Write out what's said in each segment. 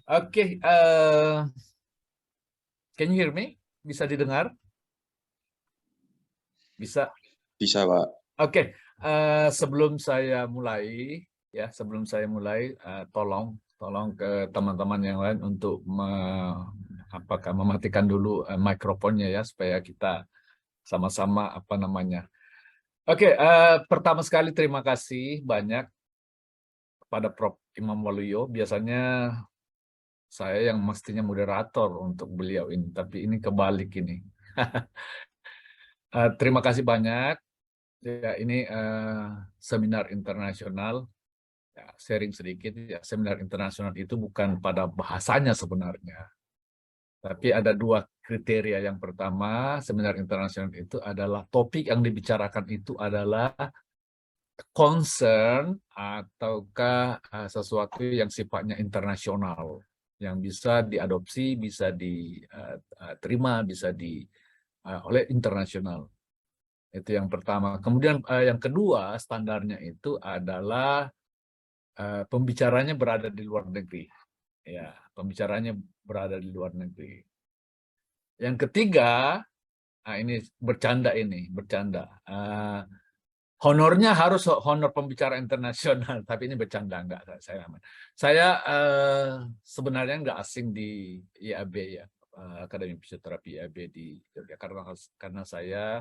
Oke, can you hear me? Bisa didengar? Bisa. Bisa, Pak. Oke, sebelum saya mulai, tolong ke teman-teman yang lain untuk mematikan dulu mikrofonnya ya, supaya kita sama-sama Oke, pertama sekali terima kasih banyak kepada Prof. Imam Waluyo. Biasanya saya yang mestinya moderator untuk beliau ini, tapi ini kebalik ini. Terima kasih banyak. Ya, ini seminar internasional. Ya, sharing sedikit ya, seminar internasional itu bukan pada bahasanya sebenarnya, tapi ada dua kriteria. Yang pertama, seminar internasional itu adalah topik yang dibicarakan itu adalah concern ataukah sesuatu yang sifatnya internasional, yang bisa diadopsi, bisa diterima, bisa oleh internasional. Itu yang pertama. Kemudian yang kedua, standarnya itu adalah pembicaranya berada di luar negeri. Ya, pembicaranya berada di luar negeri. Yang ketiga, ini bercanda. Honornya harus honor pembicara internasional, tapi ini bercanda enggak saya. Saya sebenarnya enggak asing di IAB ya, Akademi Fisioterapi IAB di Yogyakarta, karena saya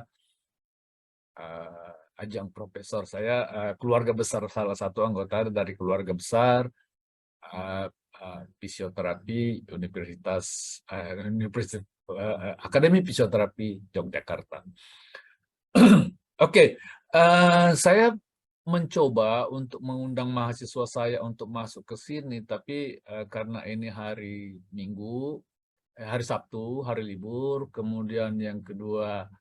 ajang profesor. Saya keluarga besar, salah satu anggota dari keluarga besar fisioterapi Akademi Fisioterapi Yogyakarta. Oke, saya mencoba untuk mengundang mahasiswa saya untuk masuk ke sini, tapi karena ini hari Minggu, hari Sabtu, hari libur, kemudian yang kedua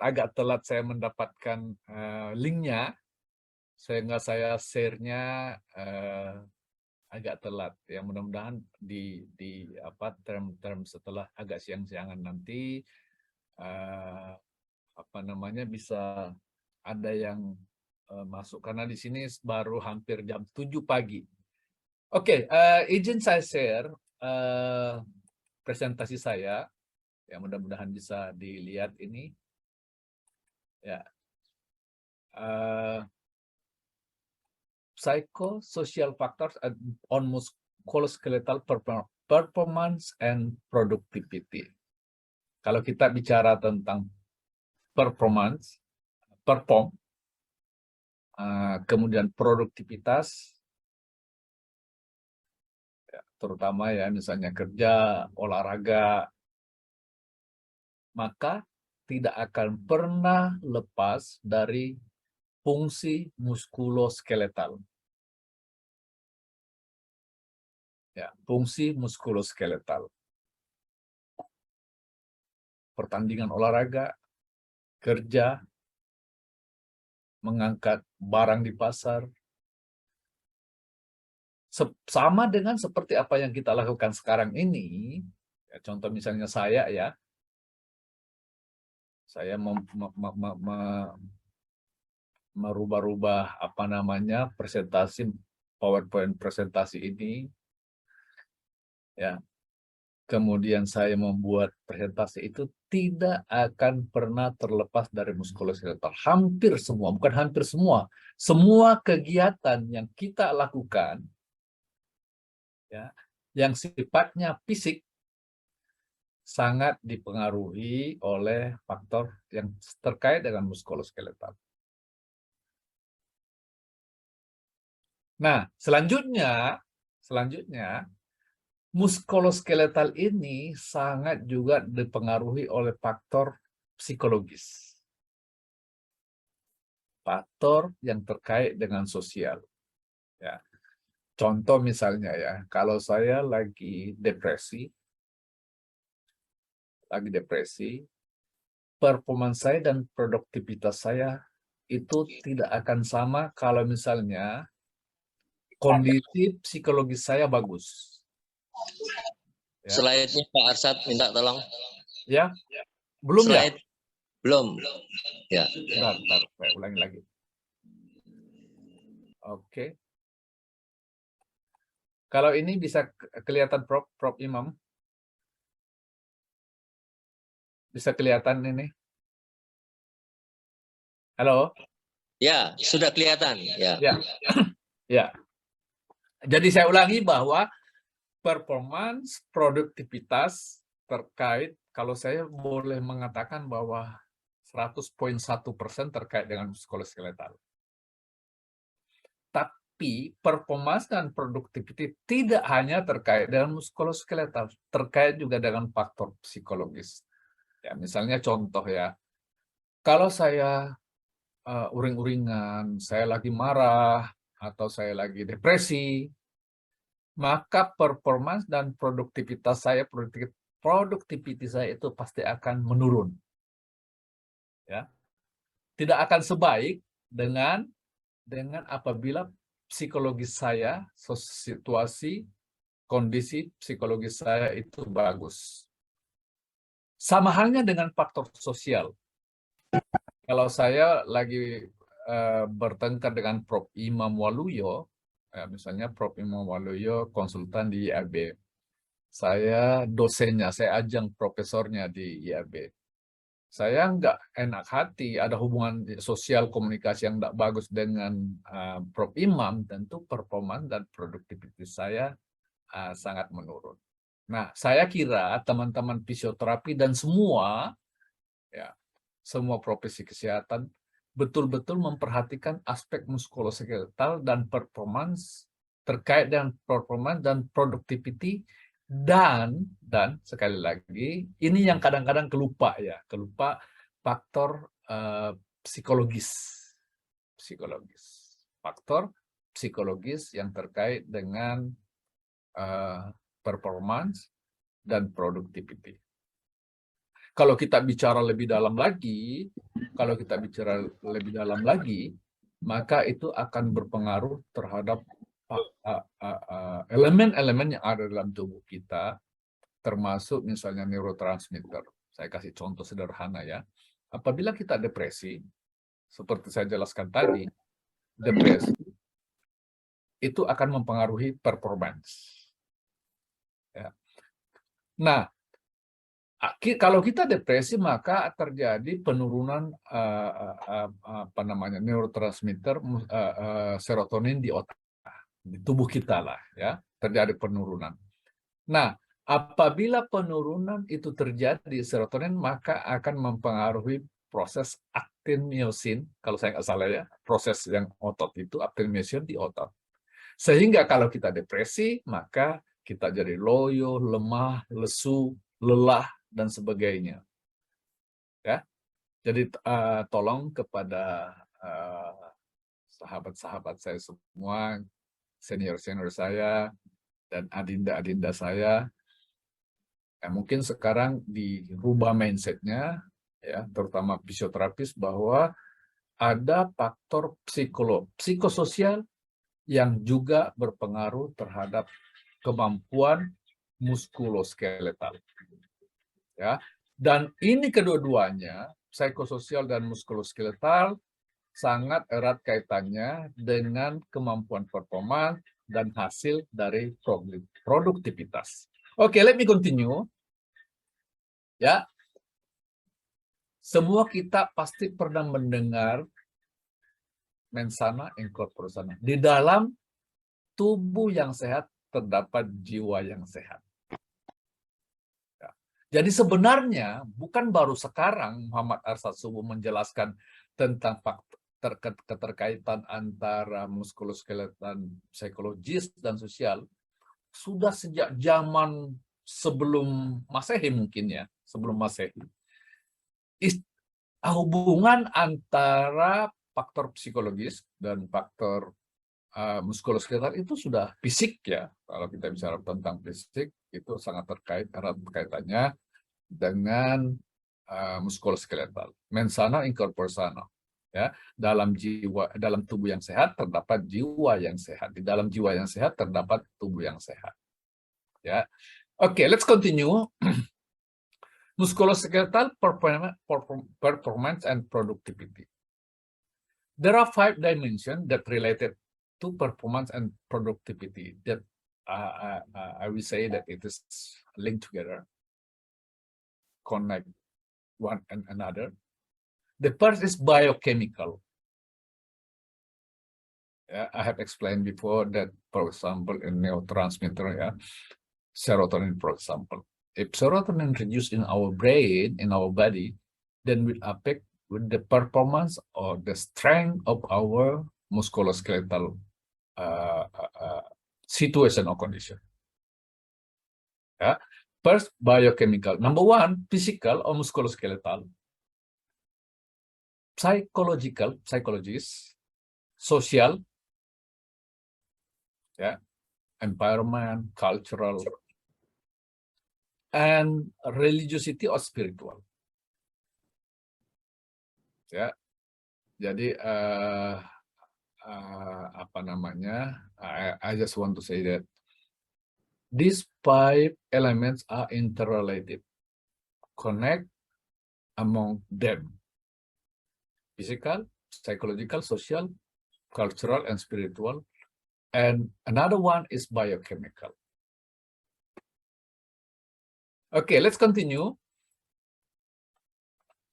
agak telat saya mendapatkan linknya, sehingga saya share-nya agak telat. Ya, mudah-mudahan di term setelah agak siang-siangan nanti bisa ada yang masuk, karena di sini baru hampir jam 7 pagi. Oke, izin saya share presentasi saya. Ya, mudah-mudahan bisa dilihat ini. Ya. Psychosocial factors on musculoskeletal performance and productivity. Kalau kita bicara tentang perform, kemudian produktivitas, ya, terutama ya misalnya kerja, olahraga, maka tidak akan pernah lepas dari fungsi muskuloskeletal. Ya, fungsi muskuloskeletal. Pertandingan olahraga, kerja, mengangkat barang di pasar, sama dengan seperti apa yang kita lakukan sekarang ini. Ya, contoh misalnya saya merubah-rubah presentasi PowerPoint presentasi ini, ya. Kemudian saya membuat presentasi itu tidak akan pernah terlepas dari muskuloskeletal. Hampir semua, bukan hampir semua, semua kegiatan yang kita lakukan, ya, yang sifatnya fisik, sangat dipengaruhi oleh faktor yang terkait dengan muskuloskeletal. Nah, selanjutnya muskuloskeletal ini sangat juga dipengaruhi oleh faktor psikologis. Faktor yang terkait dengan sosial. Ya. Contoh misalnya ya, kalau saya lagi depresi, performance saya dan produktivitas saya itu tidak akan sama kalau misalnya kondisi psikologis saya bagus. Ya. Slide-nya Pak Arsad minta tolong. Ya, belum slide. Ya? Belum. Ya. Bentar, saya ulangi lagi. Oke. Kalau ini bisa kelihatan Prof Imam? Bisa kelihatan ini? Halo? Ya, sudah kelihatan. Ya. Ya. Ya. Jadi saya ulangi bahwa performance, produktivitas terkait, kalau saya boleh mengatakan bahwa 100,1% terkait dengan muskuloskeletal. Tapi performance dan produktivitas tidak hanya terkait dengan muskuloskeletal, terkait juga dengan faktor psikologis. Ya, misalnya contoh ya, kalau saya uring-uringan, saya lagi marah, atau saya lagi depresi, maka performance dan produktivitas saya, produktivitas saya itu pasti akan menurun. Ya. Tidak akan sebaik dengan apabila psikologis saya, situasi, kondisi psikologis saya itu bagus. Sama halnya dengan faktor sosial. Kalau saya lagi bertengkar dengan Prof. Imam Waluyo, misalnya Prof. Imam Waluyo konsultan di IAB. Saya dosennya, saya ajang profesornya di IAB. Saya nggak enak hati, ada hubungan sosial komunikasi yang nggak bagus dengan Prof. Imam, tentu performa dan produktivitas saya sangat menurun. Nah, saya kira teman-teman fisioterapi dan semua, ya, semua profesi kesehatan betul-betul memperhatikan aspek muskuloskeletal dan performance terkait dengan performance dan productivity dan sekali lagi ini yang kadang-kadang kelupa faktor psikologis faktor psikologis yang terkait dengan performance dan productivity. Kalau kita bicara lebih dalam lagi, maka itu akan berpengaruh terhadap elemen-elemen yang ada dalam tubuh kita, termasuk misalnya neurotransmitter. Saya kasih contoh sederhana ya. Apabila kita depresi, seperti saya jelaskan tadi, depresi itu akan mempengaruhi performance. Ya. Nah, kalau kita depresi maka terjadi penurunan neurotransmitter serotonin di otak, di tubuh kita lah ya, terjadi penurunan. Nah, apabila penurunan itu terjadi serotonin maka akan mempengaruhi proses aktin miosin, kalau saya nggak salah ya, proses yang otot itu aktin miosin di otot. Sehingga kalau kita depresi maka kita jadi loyo, lemah, lesu, lelah dan sebagainya. Ya. Jadi tolong kepada sahabat-sahabat saya semua, senior-senior saya dan adinda-adinda saya, mungkin sekarang dirubah mindset-nya ya, terutama fisioterapis, bahwa ada faktor psikososial yang juga berpengaruh terhadap kemampuan muskuloskeletal. Ya. Dan ini kedua-duanya, psikososial dan muskuloskeletal, sangat erat kaitannya dengan kemampuan performa dan hasil dari produktivitas. Oke, let me continue. Ya. Semua kita pasti pernah mendengar mens sana in corpore sana. Di dalam tubuh yang sehat terdapat jiwa yang sehat. Jadi sebenarnya bukan baru sekarang Muhammad Arsad Subuh menjelaskan tentang keterkaitan antara muskuloskeletal, psikologis, dan sosial. Sudah sejak zaman sebelum Masehi mungkin ya, sebelum Masehi. Hubungan antara faktor psikologis dan faktor muskuloskeletal itu sudah fisik ya. Kalau kita bicara tentang fisik, itu sangat erat kaitannya dengan muskuloskeletal. Mens sana in corpore sano. Ya, dalam tubuh yang sehat terdapat jiwa yang sehat. Di dalam jiwa yang sehat terdapat tubuh yang sehat. Ya. Oke, let's continue. Musculoskeletal performance and productivity. There are 5 dimensions that related to performance and productivity. That I will say that it is linked together, connect one and another. The first is biochemical. Yeah, I have explained before that, for example, in neurotransmitter, serotonin, for example. If serotonin reduced in our brain, in our body, then will affect with the performance or the strength of our musculoskeletal situation or condition. Yeah. First, biochemical. Number one, physical or musculoskeletal. Psychological, psychologist. Social, environment, cultural, and religiosity or spiritual. Ya, jadi apa namanya? I just want to say that these 5 elements are interrelated. Connect among them: physical, psychological, social, cultural, and spiritual. And another one is biochemical. Okay, let's continue.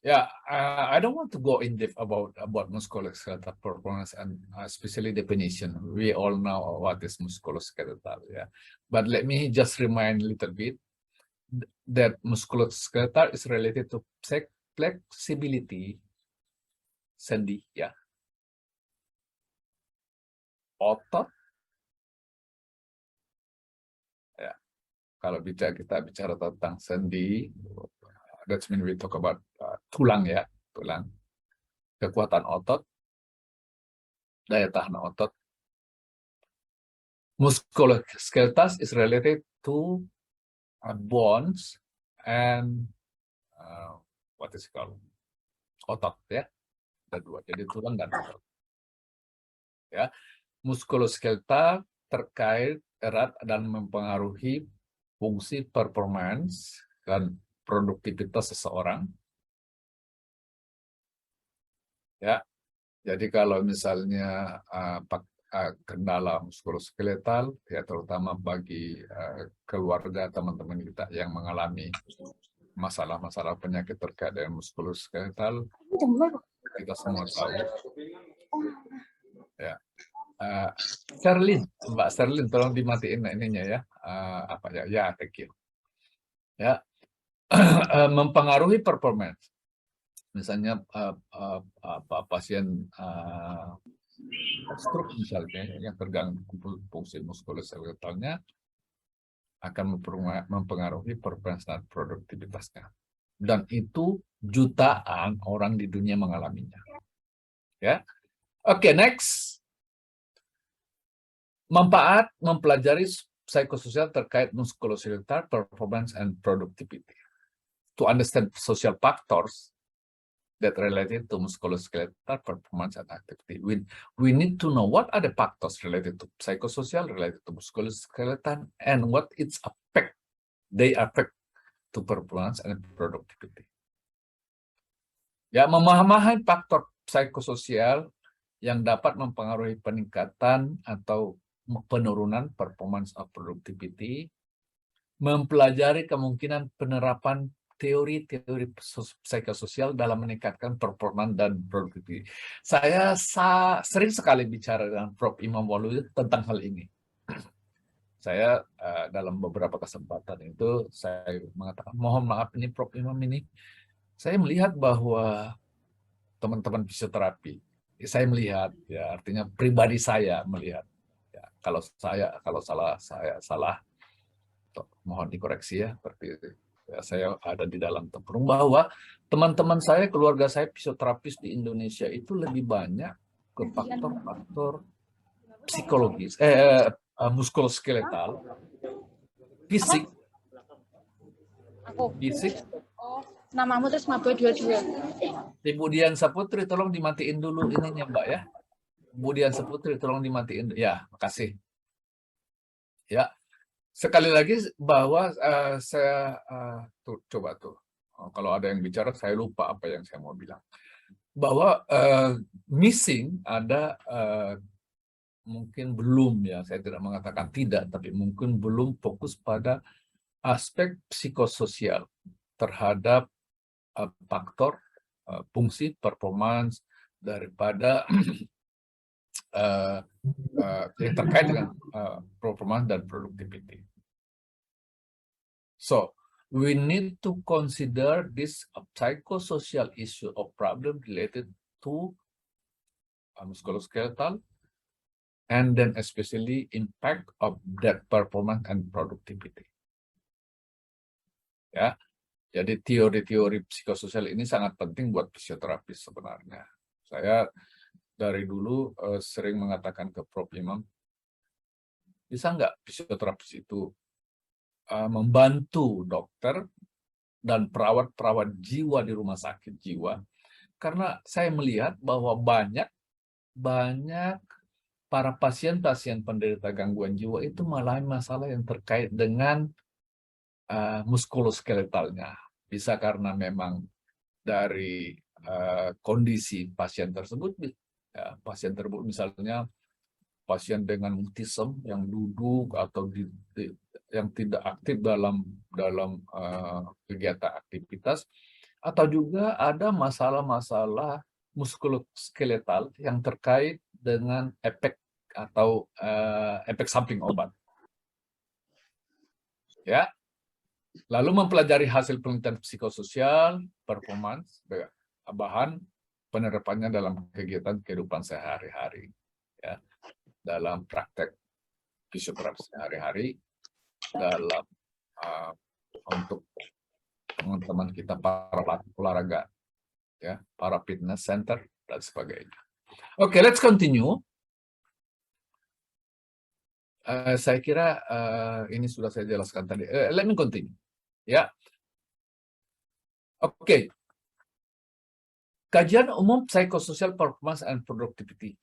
Yeah, I don't want to go in depth about musculoskeletal performance and especially definition. We all know what is musculoskeletal, yeah. But let me just remind a little bit that musculoskeletal is related to flexibility, sendi, ya. Otot, ya. Kalau kita bicara tentang sendi, that's mean we talk about tulang, ya, tulang. Kekuatan otot, daya tahan otot. Musculoskeletal is related to bones and what is it called? Otot, ya. Ada dua, jadi tulang dan otot. Ya, muskuloskeletal terkait erat dan mempengaruhi fungsi performance dan produktivitas seseorang. Ya, jadi kalau misalnya kendala muskuloskeletal, ya terutama bagi keluarga teman-teman kita yang mengalami masalah-masalah penyakit terkait dengan muskuloskeletal, kita semua tahu. Ya, Mbak Sterlin, tolong dimatiin ininya ya. Apa ya? Ya, thank you. Ya, mempengaruhi performance. Misalnya pasien stroke misalnya yang terganggu fungsi muskuloskeletalnya akan mempengaruhi performance dan produktivitasnya. Dan itu jutaan orang di dunia mengalaminya. Ya. Oke, next. Manfaat mempelajari psikososial terkait musculoskeletal performance and productivity. To understand social factors that related to musculoskeletal performance and activity, we need to know what are the factors related to psychosocial, related to musculoskeletal, and what its affect, they affect to performance and productivity. Ya, memahami faktor psikososial yang dapat mempengaruhi peningkatan atau penurunan performance of productivity, mempelajari kemungkinan penerapan teori-teori psikososial dalam meningkatkan performance dan productivity. Saya sering sekali bicara dengan Prof. Imam Waluyo tentang hal ini. Saya dalam beberapa kesempatan itu saya mengatakan, mohon maaf ini Prof. Imam ini, saya melihat bahwa teman-teman fisioterapi, saya melihat, ya artinya pribadi saya melihat, ya, kalau salah saya salah, mohon dikoreksi ya, seperti itu. Ya, saya ada di dalam tempurung bahwa teman-teman saya, keluarga saya fisioterapis di Indonesia itu lebih banyak ke faktor-faktor psikologis, muskuloskeletal, fisik, Namamu terus Maba 22. Ibu Dian Saputri, tolong dimatiin dulu ininya Mbak ya. Bu Dian Saputri, tolong dimatiin. Ya, makasih. Ya, sekali lagi bahwa saya coba tuh. Kalau ada yang bicara, saya lupa apa yang saya mau bilang. Bahwa missing ada mungkin belum ya, saya tidak mengatakan tidak, tapi mungkin belum fokus pada aspek psikososial terhadap faktor fungsi performance daripada yang terkait dengan performance dan productivity. So, we need to consider this psychosocial issue of problem related to musculoskeletal, and then especially impact of that performance and productivity. Ya, jadi teori-teori psikososial ini sangat penting buat fisioterapis sebenarnya. Saya dari dulu sering mengatakan ke Prof. Imam, bisa nggak fisioterapis itu membantu dokter dan perawat-perawat jiwa di rumah sakit jiwa? Karena saya melihat bahwa banyak para pasien-pasien penderita gangguan jiwa itu malah masalah yang terkait dengan muskuloskeletalnya. Bisa karena memang dari kondisi pasien tersebut, pasien tersebut misalnya pasien dengan mutisme yang duduk atau yang tidak aktif dalam kegiatan aktivitas, atau juga ada masalah-masalah muskuloskeletal yang terkait dengan efek atau efek samping obat. Ya. Lalu mempelajari hasil penelitian psikososial, performance, bahan penerapannya dalam kegiatan kehidupan sehari-hari, ya, dalam praktek fisioterapi sehari-hari, dalam untuk teman-teman kita para olahraga, ya, para fitness center dan sebagainya. Oke, let's continue. Saya kira ini sudah saya jelaskan tadi. Let me continue. Ya, oke. Kajian umum psikososial performance and productivity.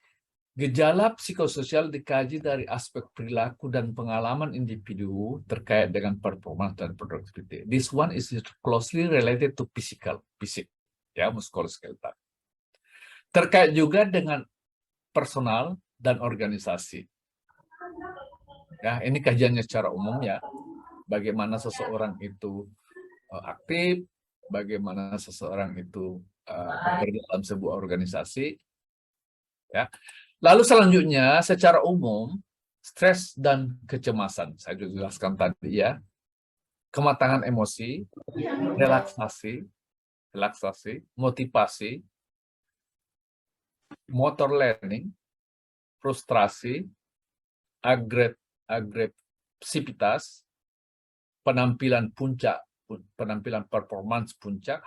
Gejala psikososial dikaji dari aspek perilaku dan pengalaman individu terkait dengan performance dan productivity. This one is closely related to fisik, ya, muskuloskeletal. Terkait juga dengan personal dan organisasi. Ya, ini kajiannya secara umum ya. Bagaimana seseorang itu aktif, bagaimana seseorang itu bekerja dalam sebuah organisasi. Ya. Lalu selanjutnya, secara umum, stres dan kecemasan. Saya juga jelaskan tadi ya. Kematangan emosi, relaksasi, motivasi, motor learning, frustrasi, agresivitas, penampilan performance puncak,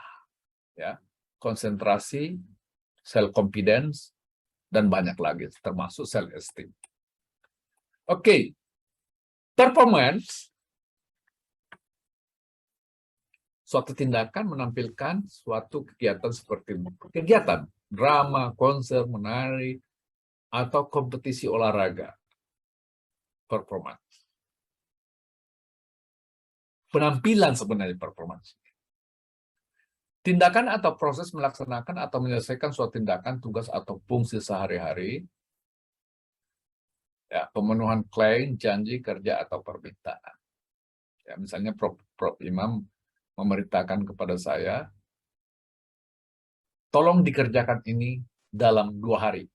ya, konsentrasi, self confidence, dan banyak lagi, termasuk self esteem. Oke, performance, suatu tindakan menampilkan suatu kegiatan seperti kegiatan drama, konser, menari, atau kompetisi olahraga. Performance. Penampilan sebenarnya performance. Tindakan atau proses melaksanakan atau menyelesaikan suatu tindakan, tugas atau fungsi sehari-hari. Ya, pemenuhan klaim, janji, kerja, atau permintaan. Ya, misalnya Prof. Imam memerintahkan kepada saya, tolong dikerjakan ini dalam 2 hari.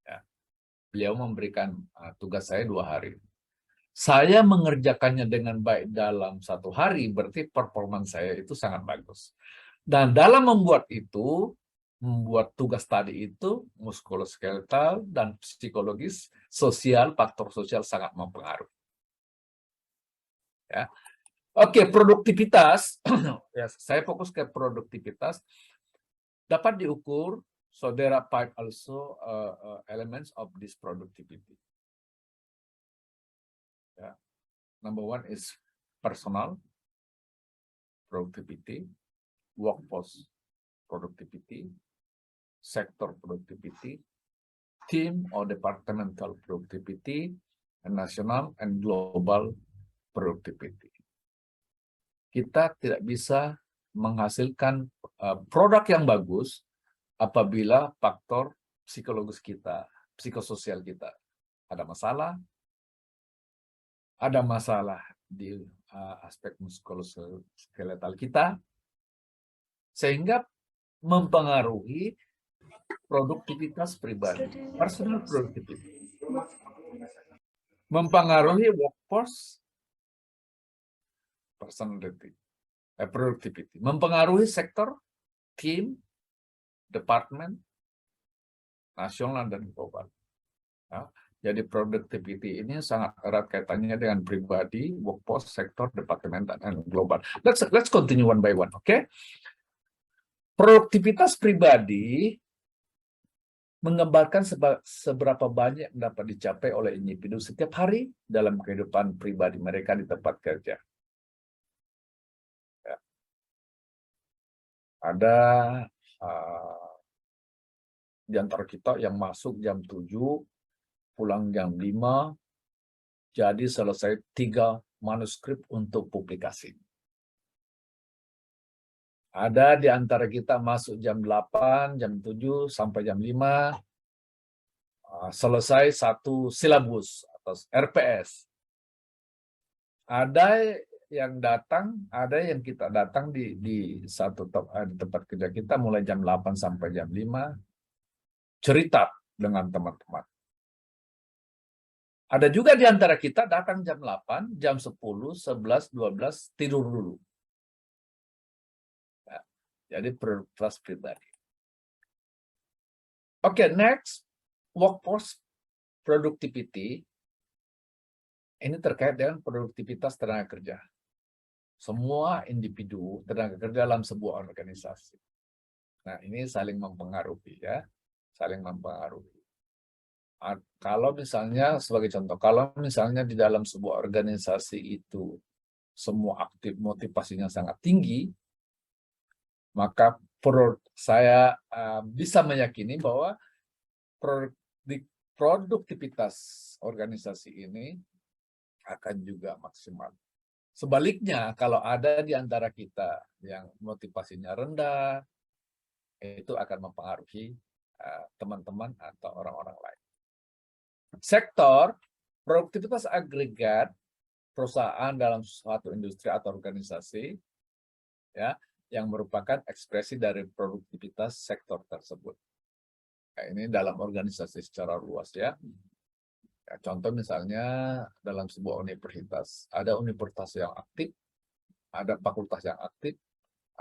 Ya. Beliau memberikan tugas saya 2 hari. Saya mengerjakannya dengan baik dalam 1 hari, berarti performance saya itu sangat bagus. Dan dalam membuat tugas tadi itu, muskuloskeletal dan psikologis, sosial, faktor sosial sangat mempengaruhi. Ya. Oke, produktivitas, ya, saya fokus ke produktivitas, dapat diukur, so there are 5 also elements of this productivity. Ya. Number 1 is personal productivity, workforce productivity, sector productivity, team or departmental productivity, and national and global productivity. Kita tidak bisa menghasilkan produk yang bagus apabila faktor psikologis kita, psikososial kita, ada masalah di aspek muskuloskeletal kita, sehingga mempengaruhi produktivitas pribadi, personal productivity, mempengaruhi workforce personality, productivity, mempengaruhi sektor, tim, departemen, nasional dan global. Ya, jadi productivity ini sangat erat kaitannya dengan pribadi, workforce, sektor, departemen, dan global. Let's continue one by one, okay? Produktivitas pribadi menggambarkan seberapa banyak yang dapat dicapai oleh individu setiap hari dalam kehidupan pribadi mereka di tempat kerja. Ya. Ada di antara kita yang masuk jam 7, pulang jam 5, jadi selesai 3 manuskrip untuk publikasi. Ada di antara kita masuk jam 8, jam 7, sampai jam 5, selesai 1 silabus atau RPS. Ada yang kita datang di tempat kerja kita mulai jam 8 sampai jam 5, cerita dengan teman-teman. Ada juga di antara kita datang jam 8, jam 10, 11, 12, tidur dulu. Jadi produktivitas pribadi. Oke, next, workforce productivity. Ini terkait dengan produktivitas tenaga kerja. Semua individu tenaga kerja dalam sebuah organisasi. Nah, ini saling mempengaruhi ya, saling mempengaruhi. Kalau misalnya sebagai contoh, kalau misalnya di dalam sebuah organisasi itu semua aktif, motivasinya sangat tinggi, maka saya bisa meyakini bahwa produktivitas organisasi ini akan juga maksimal. Sebaliknya, kalau ada di antara kita yang motivasinya rendah, itu akan mempengaruhi teman-teman atau orang-orang lain. Sektor produktivitas agregat perusahaan dalam suatu industri atau organisasi, ya, yang merupakan ekspresi dari produktivitas sektor tersebut. Nah, ini dalam organisasi secara luas ya. Ya, contoh misalnya dalam sebuah universitas, ada universitas yang aktif, ada fakultas yang aktif,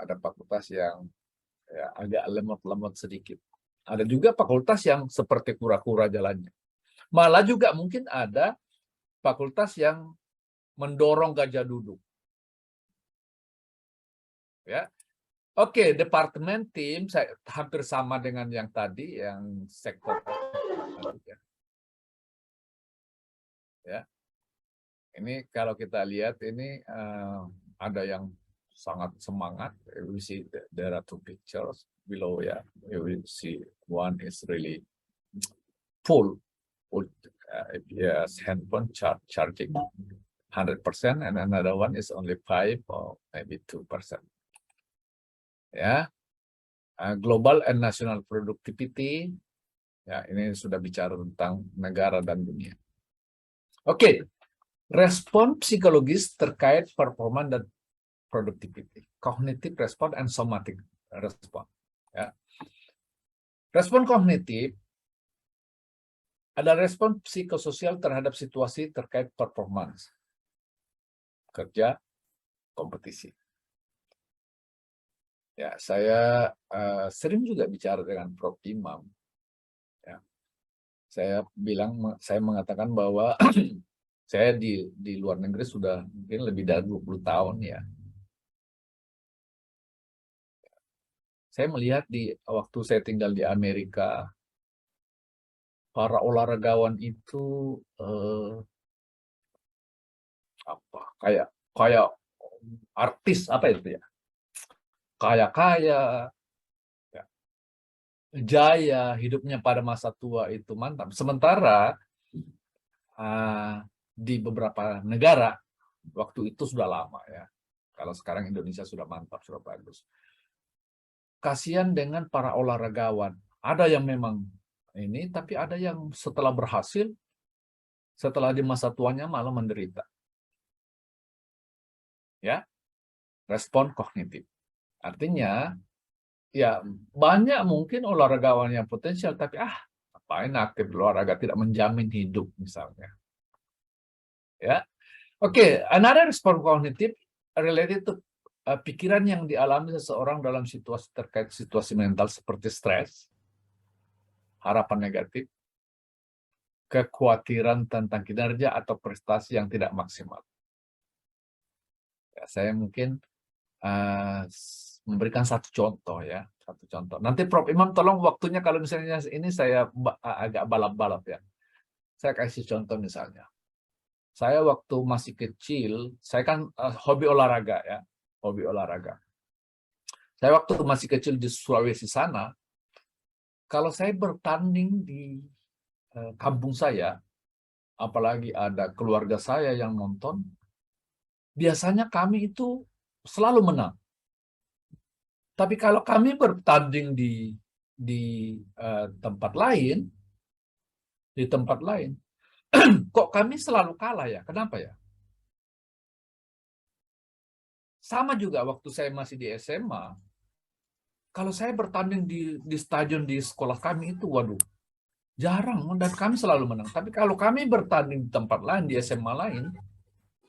ada fakultas yang ya, agak lemot-lemot sedikit. Ada juga fakultas yang seperti kura-kura jalannya. Malah juga mungkin ada fakultas yang mendorong gajah duduk. Ya. Oke, departemen tim saya hampir sama dengan yang tadi, yang sektor. Ya. Ini kalau kita lihat ini ada yang sangat semangat. We see there are 2 pictures below ya. We see one is really full. Yes, handphone charging 100%, and another one is only 5 or maybe 2%. Ya, global and national productivity. Ya, ini sudah bicara tentang negara dan dunia. Oke, respon psikologis terkait performa dan productivity, cognitive response and somatic response. Ya. Respon kognitif ada respon psikososial terhadap situasi terkait performance, kerja, kompetisi. Ya, saya sering juga bicara dengan Prof. Imam. Ya. Saya mengatakan bahwa saya di luar negeri sudah mungkin lebih dari 20 tahun ya. Saya melihat waktu saya tinggal di Amerika, para olahragawan itu kayak artis apa itu ya? Kaya, ya. Jaya, hidupnya pada masa tua itu mantap. Sementara di beberapa negara waktu itu sudah lama ya. Kalau sekarang Indonesia sudah mantap, sudah bagus. Kasihan dengan para olahragawan. Ada yang memang ini, tapi ada yang setelah berhasil setelah di masa tuanya malah menderita. Ya, respon kognitif. Artinya, ya banyak mungkin olahragawan yang potensial, tapi ngapain aktif olahraga, tidak menjamin hidup misalnya. Ya, oke. Another respon kognitif related to pikiran yang dialami seseorang dalam situasi terkait situasi mental seperti stres, harapan negatif, kekhawatiran tentang kinerja atau prestasi yang tidak maksimal. Ya, saya mungkin memberikan satu contoh ya, satu contoh. Nanti Prof Imam tolong waktunya kalau misalnya ini saya agak balap-balap ya. Saya kasih contoh misalnya. Saya waktu masih kecil, saya kan hobi olahraga ya, hobi olahraga. Saya waktu masih kecil di Sulawesi sana, kalau saya bertanding di kampung saya, apalagi ada keluarga saya yang nonton, biasanya kami itu selalu menang. Tapi kalau kami bertanding di tempat lain, kok kami selalu kalah ya? Kenapa ya? Sama juga waktu saya masih di SMA, kalau saya bertanding di stadion di sekolah kami itu, waduh, jarang dan kami selalu menang. Tapi kalau kami bertanding di tempat lain, di SMA lain,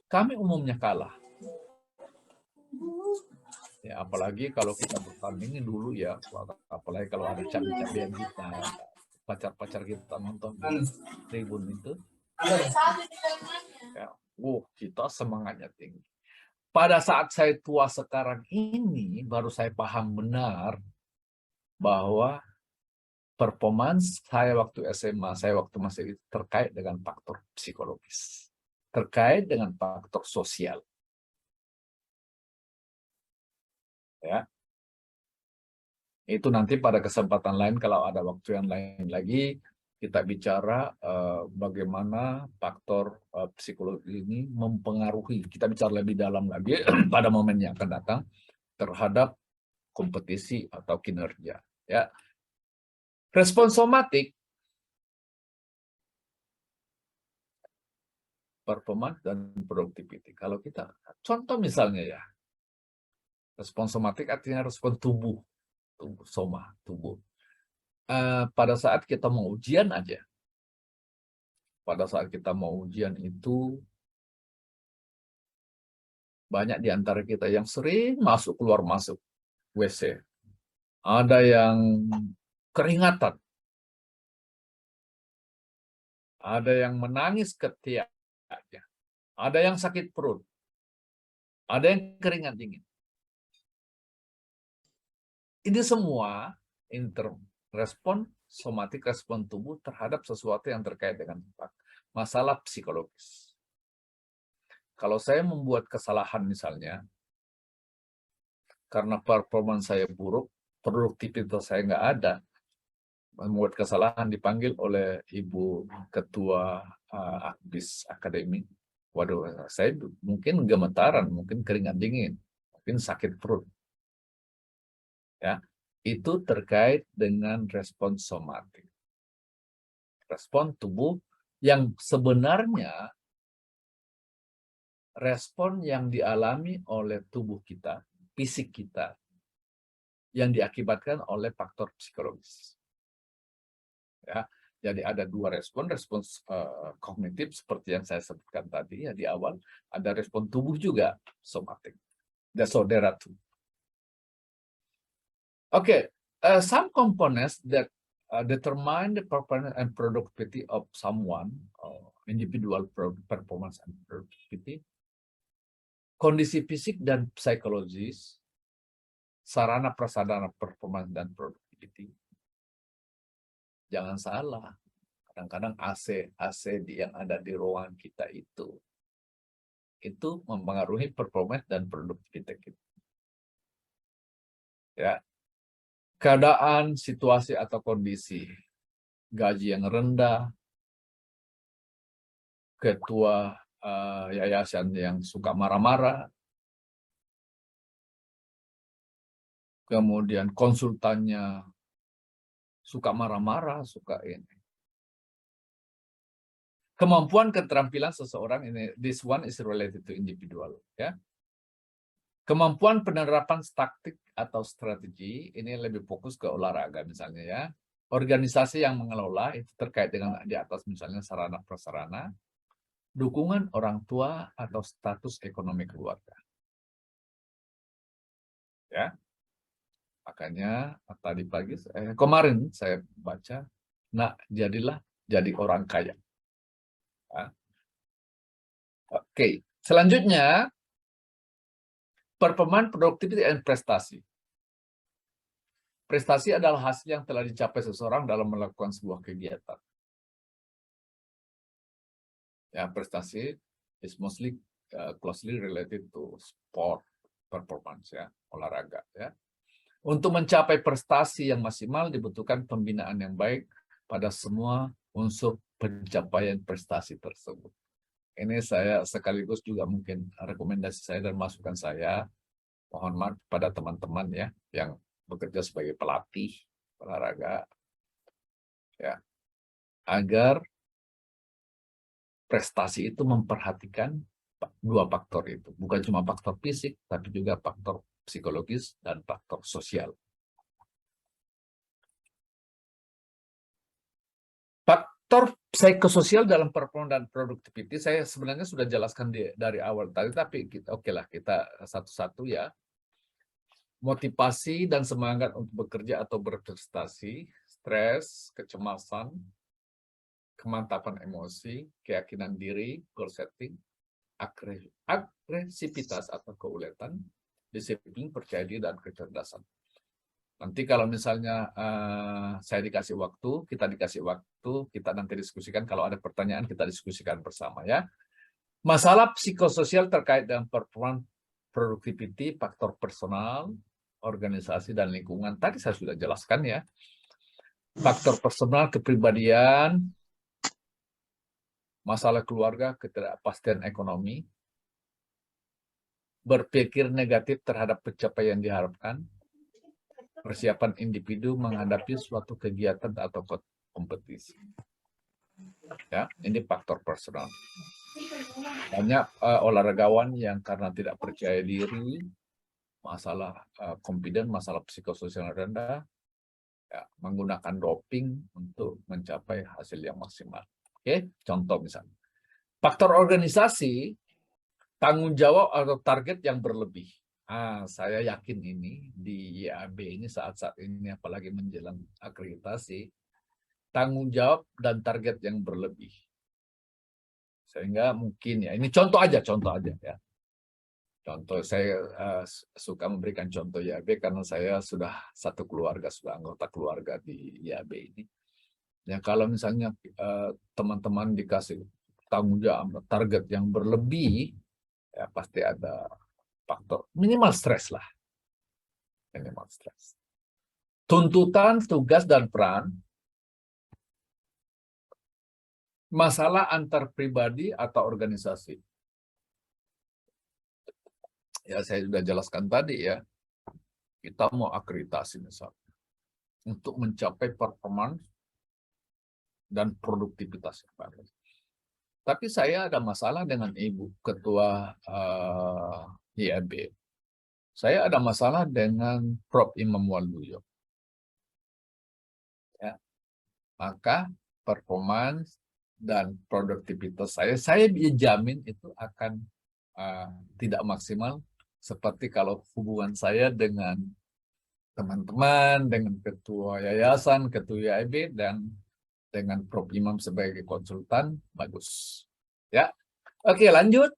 kami umumnya kalah. Ya, apalagi kalau kita bertanding dulu ya, apalagi kalau ada cabi-cabian kita, pacar-pacar kita nonton di tribun itu, ya, kita semangatnya tinggi. Pada saat saya tua sekarang ini, baru saya paham benar bahwa performance saya waktu SMA, saya waktu masih terkait dengan faktor psikologis, terkait dengan faktor sosial. Ya, itu nanti pada kesempatan lain kalau ada waktu yang lain lagi kita bicara bagaimana faktor psikologi ini mempengaruhi. Kita bicara lebih dalam lagi pada momen yang akan datang terhadap kompetisi atau kinerja. Ya, respon somatik, performance dan productivity. Kalau kita contoh misalnya ya, respon somatik artinya respon tubuh soma, tubuh. Pada saat kita mau ujian aja, pada saat kita mau ujian itu, banyak di antara kita yang sering masuk keluar masuk WC. Ada yang keringatan. Ada yang menangis ketiaknya. Ada yang sakit perut. Ada yang keringat dingin. Ini semua respon somatik, respon tubuh terhadap sesuatu yang terkait dengan masalah psikologis. Kalau saya membuat kesalahan misalnya, karena performance saya buruk, produktivitas saya nggak ada, membuat kesalahan dipanggil oleh Ibu Ketua Akbis Akademi. Waduh, saya mungkin gemetaran, mungkin keringat dingin, mungkin sakit perut. Ya, itu terkait dengan respon somatik. Respon tubuh yang sebenarnya respon yang dialami oleh tubuh kita, fisik kita, yang diakibatkan oleh faktor psikologis. Ya, jadi ada dua respon kognitif seperti yang saya sebutkan tadi ya di awal, ada respon tubuh juga somatik. So there are two. Okay, some components that determine the performance and productivity of someone, individual performance and productivity, kondisi fisik dan psikologis, sarana prasarana performance dan productivity. Jangan salah, kadang-kadang AC yang ada di ruangan kita itu mempengaruhi performance dan produktivitas kita. Ya, keadaan, situasi atau kondisi, gaji yang rendah, ketua yayasan yang suka marah-marah, kemudian konsultannya suka marah-marah, suka ini. Kemampuan keterampilan seseorang ini, this one is related to individual, ya. Kemampuan penerapan taktik atau strategi ini lebih fokus ke olahraga misalnya ya. Organisasi yang mengelola itu terkait dengan di atas misalnya sarana prasarana, dukungan orang tua atau status ekonomi keluarga. Ya. Makanya tadi pagi kemarin saya baca, nah jadilah jadi orang kaya. Ya. Oke, selanjutnya performa, productivity, dan prestasi. Prestasi adalah hasil yang telah dicapai seseorang dalam melakukan sebuah kegiatan. Ya, prestasi is mostly closely related to sport performance ya, olahraga ya. Untuk mencapai prestasi yang maksimal dibutuhkan pembinaan yang baik pada semua unsur pencapaian prestasi tersebut. Ini saya sekaligus juga mungkin rekomendasi saya dan masukan saya. Mohon maaf pada teman-teman ya yang bekerja sebagai pelatih olahraga ya, agar prestasi itu memperhatikan dua faktor itu, bukan cuma faktor fisik tapi juga faktor psikologis dan faktor sosial. Faktor psikososial dalam performa dan productivity saya sebenarnya sudah jelaskan dari awal tadi, tapi oke lah kita satu-satu ya. Motivasi dan semangat untuk bekerja atau berprestasi, stres, kecemasan, kemantapan emosi, keyakinan diri, goal setting, agresivitas atau keuletan, disiplin, percaya diri, dan kecerdasan. Nanti kalau misalnya saya dikasih waktu, kita nanti diskusikan. Kalau ada pertanyaan, kita diskusikan bersama ya. Masalah psikososial terkait dengan performance, productivity, faktor personal, organisasi, dan lingkungan. Tadi saya sudah jelaskan ya. Faktor personal, kepribadian, masalah keluarga, ketidakpastian ekonomi, berpikir negatif terhadap pencapaian yang diharapkan, persiapan individu menghadapi suatu kegiatan atau kompetisi. Ya, ini faktor personal. Banyak olahragawan yang karena tidak percaya diri, masalah confident, masalah psikososial rendah, ya, menggunakan doping untuk mencapai hasil yang maksimal. Oke, contoh misalnya. Faktor organisasi, tanggung jawab atau target yang berlebih. Saya yakin ini di YAB ini saat-saat ini, apalagi menjelang akreditasi, tanggung jawab dan target yang berlebih. Sehingga mungkin ya, ini contoh aja ya. Contoh, saya suka memberikan contoh YAB karena saya sudah satu keluarga, sudah anggota keluarga di YAB ini. Ya kalau misalnya teman-teman dikasih tanggung jawab, target yang berlebih, ya pasti ada faktor minimal stres lah. Minimal stres. Tuntutan, tugas, dan peran, masalah antar pribadi atau organisasi. Ya saya sudah jelaskan tadi ya, kita mau akreditasi misalnya untuk mencapai performance dan produktivitas yang bagus. Tapi saya ada masalah dengan Ibu Ketua YAB. Saya ada masalah dengan Prof. Imam Waluyo. Ya. Maka performance dan produktivitas saya jamin itu akan tidak maksimal seperti kalau hubungan saya dengan teman-teman, dengan ketua yayasan, ketua YAB, dan dengan Prof. Imam sebagai konsultan, bagus. Ya, oke lanjut.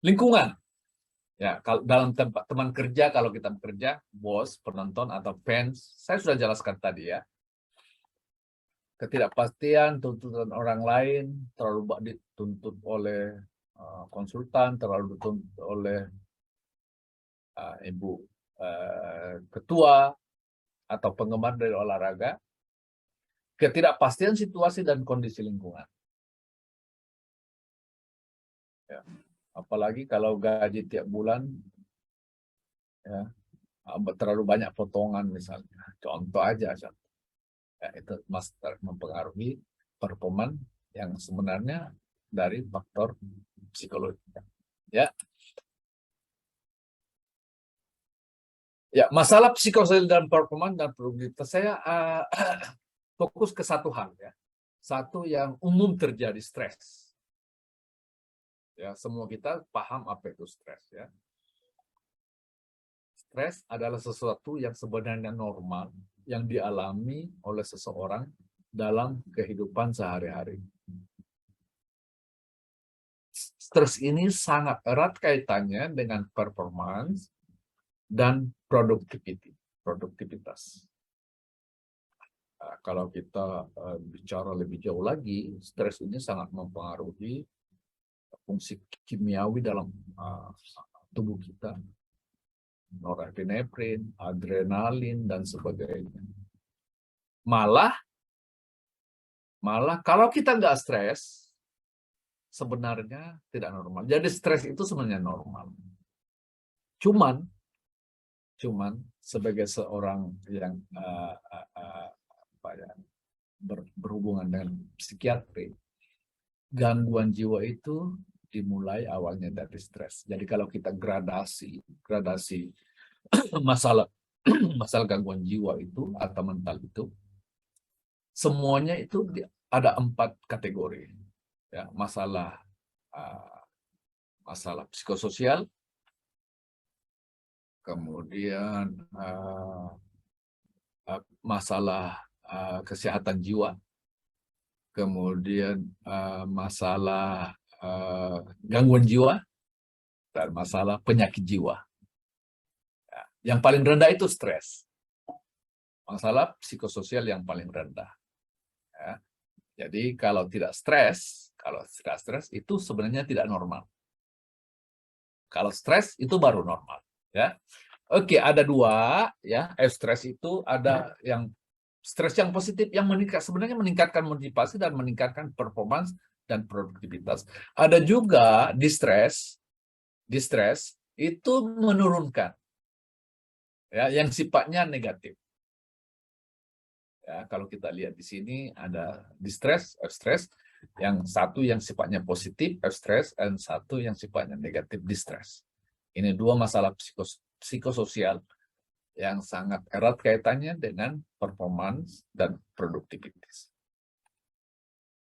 Lingkungan. Ya, kalau dalam tempat teman kerja, kalau kita bekerja, bos, penonton, atau fans, saya sudah jelaskan tadi ya. Ketidakpastian, tuntutan orang lain, terlalu dituntut oleh konsultan, terlalu dituntut oleh ibu ketua atau penggemar dari olahraga, ketidakpastian situasi dan kondisi lingkungan. Ya. Apalagi kalau gaji tiap bulan, ya, terlalu banyak potongan misalnya. Contoh aja. Ya, itu mempengaruhi performa yang sebenarnya dari faktor psikologi. Ya, ya masalah psikososial dan performa dan produktivitas saya fokus ke satu hal ya, satu yang umum terjadi, stres. Ya, semua kita paham apa itu stres ya. Stres adalah sesuatu yang sebenarnya normal yang dialami oleh seseorang dalam kehidupan sehari-hari. Stres ini sangat erat kaitannya dengan performance dan produktivitas. Kalau kita bicara lebih jauh lagi, stres ini sangat mempengaruhi fungsi kimiawi dalam tubuh kita, norepinefrin, adrenalin, dan sebagainya. Malah kalau kita nggak stres, sebenarnya tidak normal. Jadi stres itu sebenarnya normal. Cuman sebagai seorang yang berhubungan dengan psikiatri, gangguan jiwa itu dimulai awalnya dari stres. Jadi kalau kita gradasi masalah gangguan jiwa itu atau mental itu, semuanya itu ada 4 kategori. Ya, masalah psikososial, kemudian masalah kesehatan jiwa, kemudian masalah gangguan jiwa, dan masalah penyakit jiwa. Ya, yang paling rendah itu stres. Masalah psikososial yang paling rendah. Ya. Jadi kalau tidak stres itu sebenarnya tidak normal. Kalau stres itu baru normal. Ya. Oke, ada 2 ya. Stres itu ada yang stres yang positif yang sebenarnya meningkatkan motivasi dan meningkatkan performance dan produktivitas. Ada juga distress itu menurunkan ya, yang sifatnya negatif. Ya, kalau kita lihat di sini ada distress, stress, yang satu yang sifatnya positif, stress, dan satu yang sifatnya negatif, distress. Ini 2 masalah psikososial yang sangat erat kaitannya dengan performance dan produktivitas.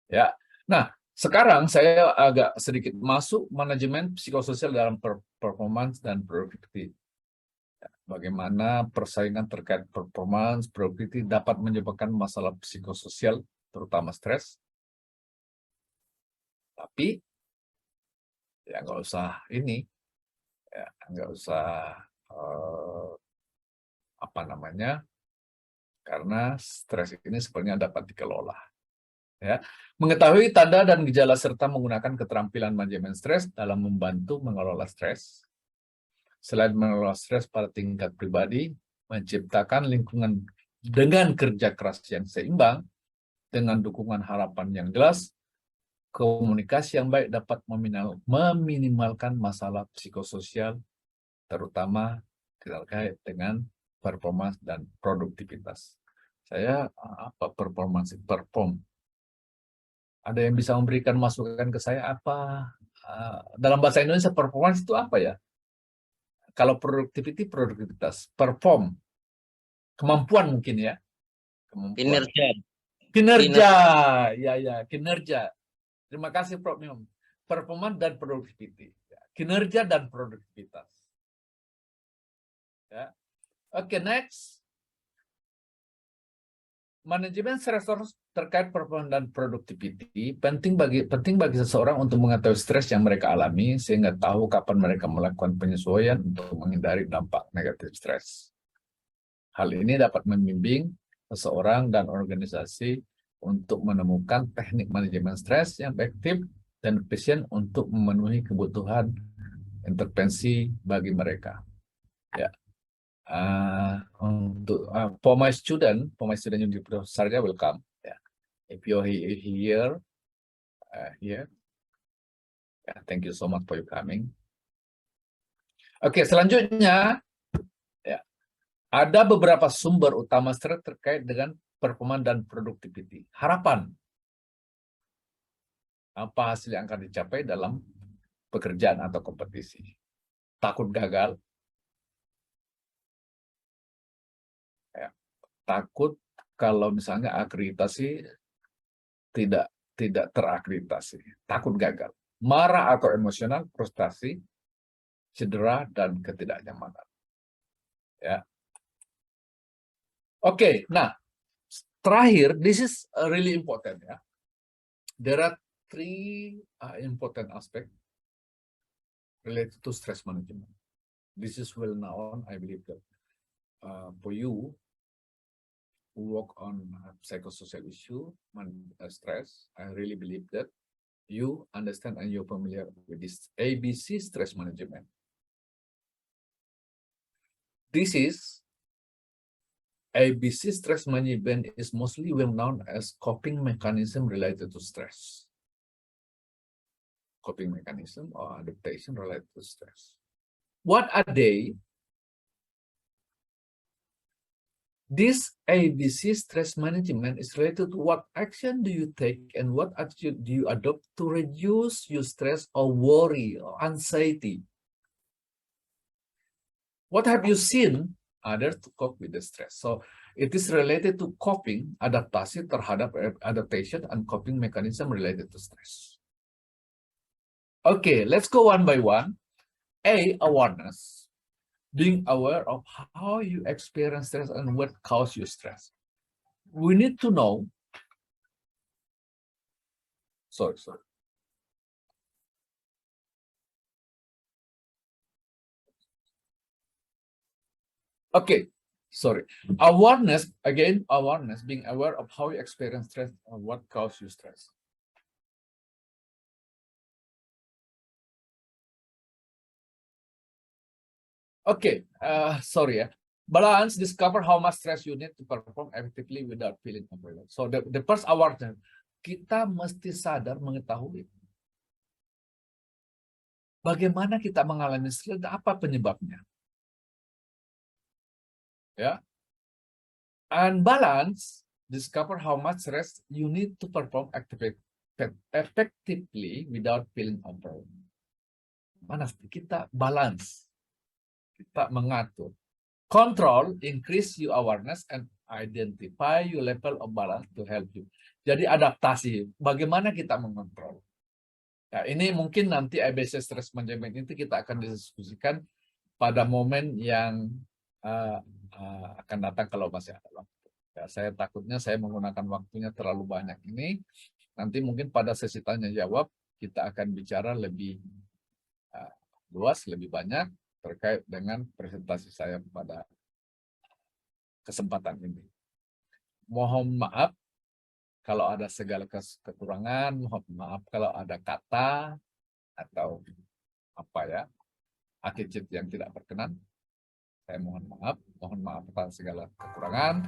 Ya, nah sekarang saya agak sedikit masuk manajemen psikososial dalam performance dan produktivitas. Bagaimana persaingan terkait performance, produktivitas dapat menyebabkan masalah psikososial, terutama stres. Tapi ya nggak usah ini, ya nggak usah karena stres ini sebenarnya dapat dikelola. Ya, mengetahui tanda dan gejala serta menggunakan keterampilan manajemen stres dalam membantu mengelola stres. Selain mengelola stres pada tingkat pribadi, menciptakan lingkungan dengan kerja keras yang seimbang, dengan dukungan harapan yang jelas, komunikasi yang baik dapat meminimalkan masalah psikososial, terutama terkait dengan performance dan produktivitas. Saya perform. Ada yang bisa memberikan masukan ke saya apa? Dalam bahasa Indonesia performance itu apa ya? Kalau produktivitas, perform, kemampuan mungkin ya. Kinerja, ya, kinerja. Terima kasih Prof. Miom. Performa dan produktivitas. Kinerja dan produktivitas. Ya. Oke, next. Manajemen stres terkait performa dan produktiviti penting bagi seseorang untuk mengetahui stres yang mereka alami sehingga tahu kapan mereka melakukan penyesuaian untuk menghindari dampak negatif stres. Hal ini dapat membimbing seseorang dan organisasi untuk menemukan teknik manajemen stres yang efektif dan efisien untuk memenuhi kebutuhan intervensi bagi mereka. Ya. For my student yang di Sarja, welcome. Yeah. If you're here, thank you so much for your coming. Oke, selanjutnya ya, ada beberapa sumber utama stres terkait dengan performa dan productivity. Harapan. Apa hasil yang akan dicapai dalam pekerjaan atau kompetisi. Takut gagal. Ya. Takut kalau misalnya akreditasi tidak terakreditasi. Takut gagal. Marah atau emosional, frustasi, cedera, dan ketidaknyamanan. Ya. Oke, nah terakhir, this is really important ya. There are three important aspects related to stress management. This is well known. I believe that for you who work on psychosocial issue and stress, I really believe that you understand and you're familiar with this ABC stress management. This is ABC stress management is mostly well known as coping mechanism related to stress. Coping mechanism or adaptation related to stress. What are they? This ABC stress management is related to what action do you take and what attitude do you adopt to reduce your stress or worry or anxiety. What have you seen others to cope with the stress? So it is related to coping, adaptasi terhadap adaptation and coping mechanism related to stress. Okay, let's go one by one. A, awareness. Being aware of how you experience stress and what causes you stress. We need to know. Sorry. Okay, sorry. Awareness, again, awareness, being aware of how you experience stress and what causes you stress. Okay, sorry ya. Balance, discover how much stress you need to perform effectively without feeling overwhelmed. So the first awareness, kita mesti sadar mengetahui bagaimana kita mengalami stres dan apa penyebabnya. Ya. And balance, discover how much stress you need to perform effectively without feeling overwhelmed. Mana kita balance, kita mengatur. Control, increase your awareness and identify your level of balance to help you. Jadi adaptasi, bagaimana kita mengontrol. Ya, ini mungkin nanti ABC stress management itu kita akan diskusikan pada momen yang akan datang kalau masih ada waktu. Ya, saya takutnya saya menggunakan waktunya terlalu banyak ini. Nanti mungkin pada sesi tanya jawab kita akan bicara lebih luas, lebih banyak terkait dengan presentasi saya pada kesempatan ini. Mohon maaf kalau ada segala kekurangan, mohon maaf kalau ada kata atau apa ya, attitude yang tidak berkenan. Saya mohon maaf atas segala kekurangan.